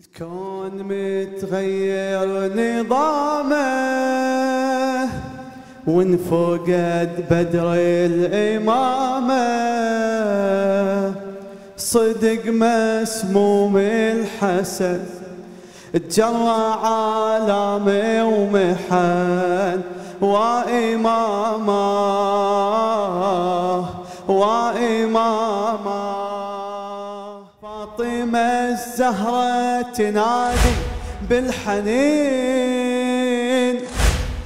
الكون متغير نظامه وانفقد بدر الإمامة، صدق مسموم الحسن تجرى عالمه ومحن وإمامه فاطمة الزهرة تنادي بالحنين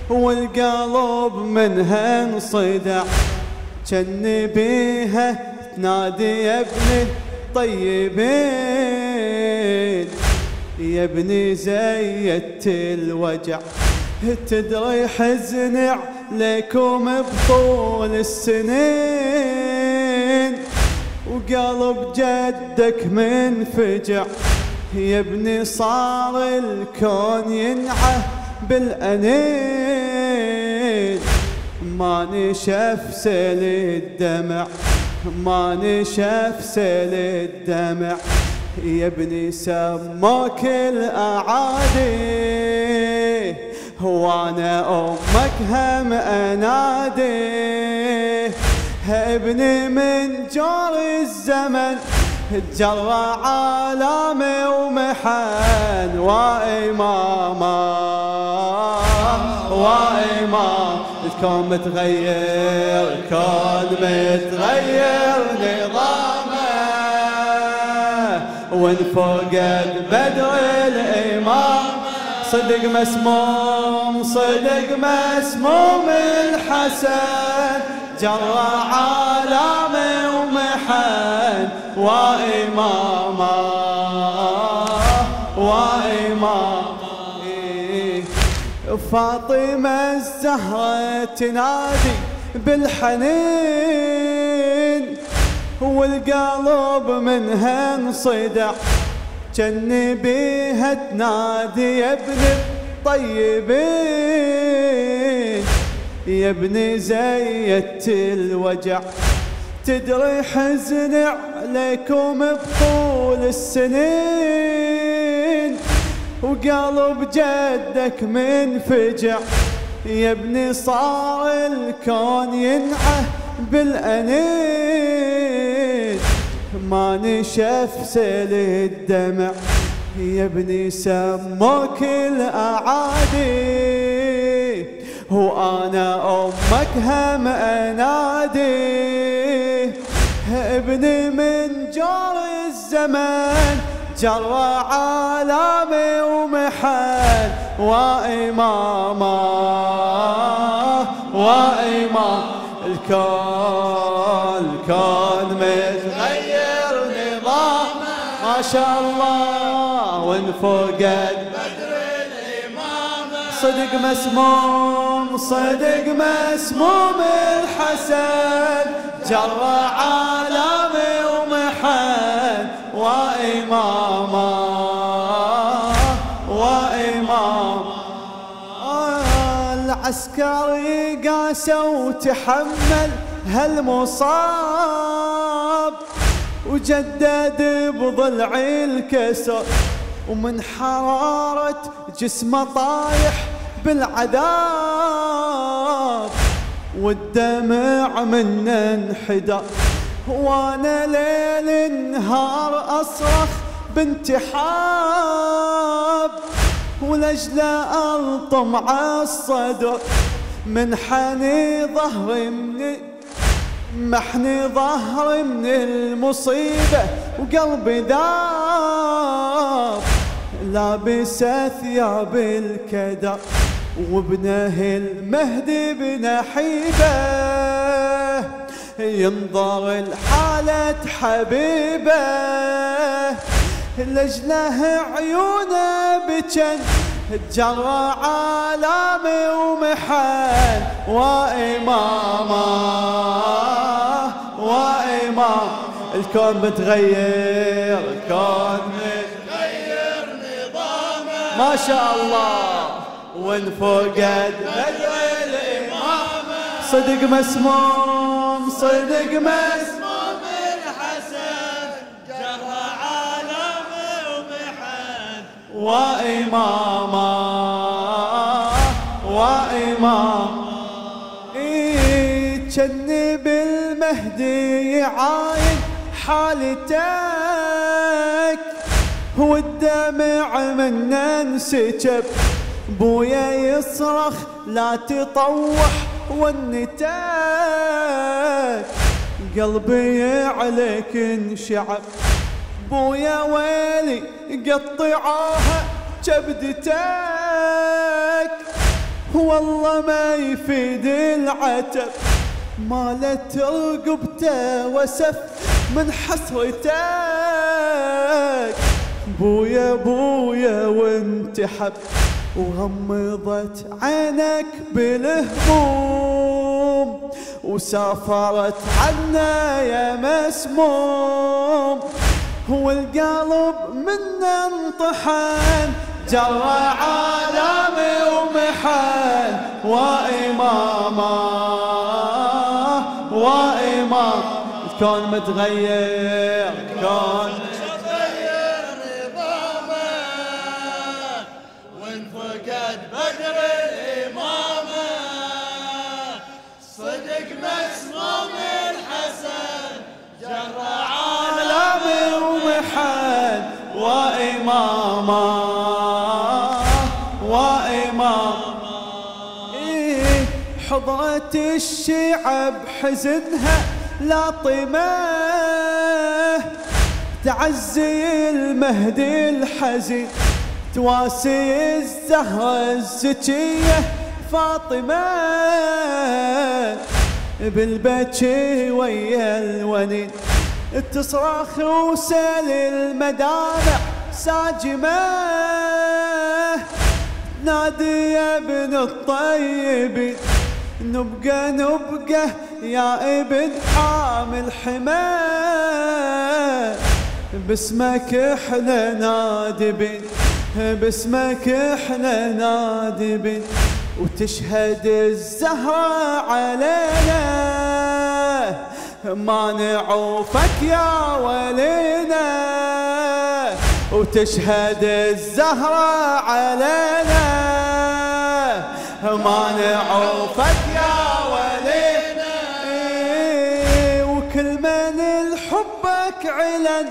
والقلب منها انصدع، جن بيها تنادي يا ابن الطيبين، يا ابني زيدت الوجع تدري حزن عليكم بطول السنين، وقلب جدك منفجع يا ابني صار الكون ينعى بالأنين، ما نشف سيل الدمع ما نشف سيل الدمع، يا ابني سموك الأعادي وانا امك هم انادي، ابني من جور الزمن جرى عالمي ومحن وإمام الكون متغير الكون متغير نظامه وانفقد بدر الإمام، صدق مسموم الحسن جرى عالمي ومحن وإمامه فاطمة الزهرة تنادي بالحنين والقلب منها انصدع، جن بيها تنادي يا ابن الطيبين، يا ابني زيدت الوجع تدري حزن عليكم بطول السنين، وقلب جدك منفجع يا ابني صار الكون ينعى بالأنين، ما نشف سيل الدمع يا ابني سموك الأعادي، وأنا أمك هم أنادي، ابني من جور الزمن جرى عالمي ومحن وإمام الكون متغير نظامه ما شاء الله وانفقد بدر الإمامة، صدق مسموم الحسن جرى عالمي ومحن وإمام العسكري قاسى وتحمل هالمصاب، وجدد بضلع الكسر ومن حرارة جسمه طايح بالعذاب، والدمع منه انحدر وانا ليل نهار اصرخ بانتحاب، ولجل الطم عالصدر محني ظهري من المصيبة وقلبي ذاب، لابس ثياب الكدر وابنه المهدي بنحيبه، ينظر الحالة حبيبه لجله عيونه بجن تجرى عالمي ومحن وإمام الكون متغير نظامه ما شاء الله وانفقد بدر الإمامة، صدق مسموم الحسن جرى عالمي ومحن وإماما وإماما. جني بالمهدي عاين حالتك والدمع منا انسكب، بويا يصرخ لا تطوح ونتك، قلبي عليك انشعب، بويا ويلي قطعوها كبدتك، والله ما يفيد العتب، مالت رقبته وسف من حسرتك، بويا بويا وانتحب، وغمضت عينك بالهموم، وسافرت عنا يا مسموم، والقلب منا انطحن، جرى عالمي ومحن، وإماما وإمام. الكون متغير، الكون متغير نظامه، وانفقد بدر الإمامة، صدق مسموم الحسن، جرى عالمي ومحن، وإماما وإمام. حضرة الشعب حزنها لاطمة، تعزي المهدي الحزين، تواسي الزهرة الزكية فاطمة، بالبكي ويا الونين تصرخ وسال المدامع ساجمة، نادي يا ابن الطيبين، نبقى نبقى يا ابن حامل حماه، باسمك احنا نادبين، باسمك احنا نادبين، وتشهد الزهرة علينا، ما نعوفك يا ولينا، وتشهد الزهرة علينا، ما نعوفك يا ولينا، وكل من الحبك علن،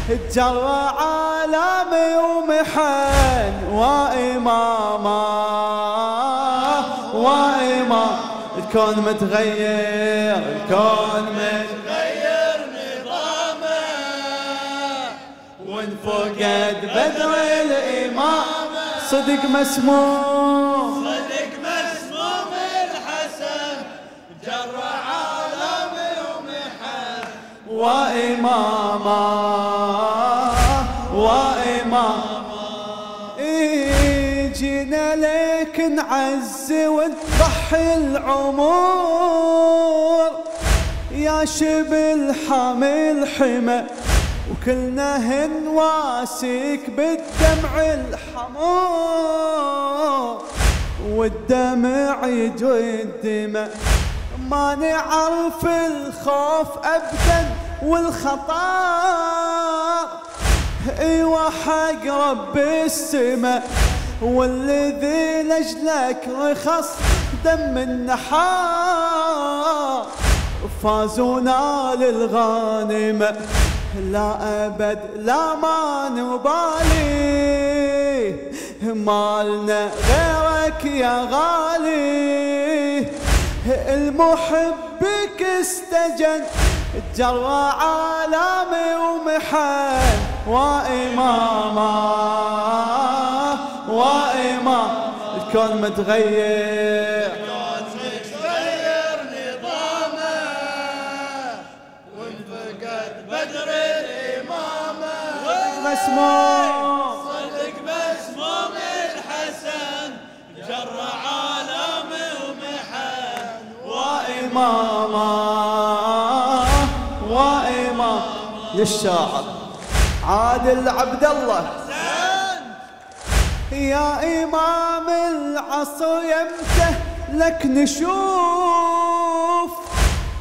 تجرى عالمي ومحن، وإماما وإمام. الكون متغير، الكون متغير نظامه، وانفقد بدر الإمامة، صدق مسموم، صدق مسموم الحسن، جرى عالمي ومحن، وإماما وإمام. جينا لك نعز ونضحي العمر، يا شبل حامل حمى، وكلنا هنواسيك بالدمع الحمور، والدمع يجري الدماء، ما نعرف الخوف أبدا والخطر، ايوه حق رب السماء، والذي لجلك رخص دم النحار، فازونا للغانمة، لا أبد لا ما نبالي، مالنا غيرك يا غالي، المحبك استجن، جرى عالمي ومحن، وإماما وإمام. الكون متغير، متغير نظامه، وانفقد بدر الإمامة، مسموم، صدق مسموم الحسن، جرى عالمي ومحن، وإماما وإمام. للشاعر عادل عبد الله، يا إمام العصر يمته لك نشوف،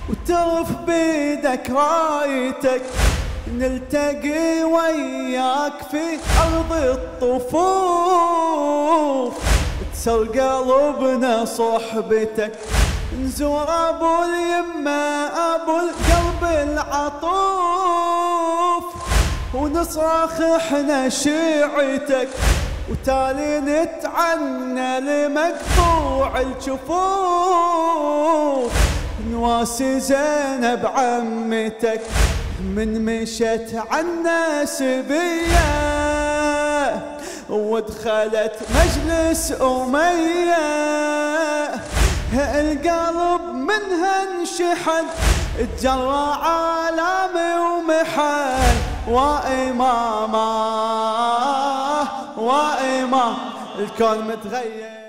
وترف بيدك رايتك، نلتقي وياك في أرض الطفوف، تسر قلبنا صحبتك، نزور أبو اليمة أبو القلب العطوف، ونصرخ احنا شيعتك، وتالي نتعنى لمقطوع الجفوف، نواسي زينب عمتك من مشت عنا سبية، ودخلت مجلس أمية، القلب منها انشحن، تجرى عالمي ومحن، وإمامه الكون متغير.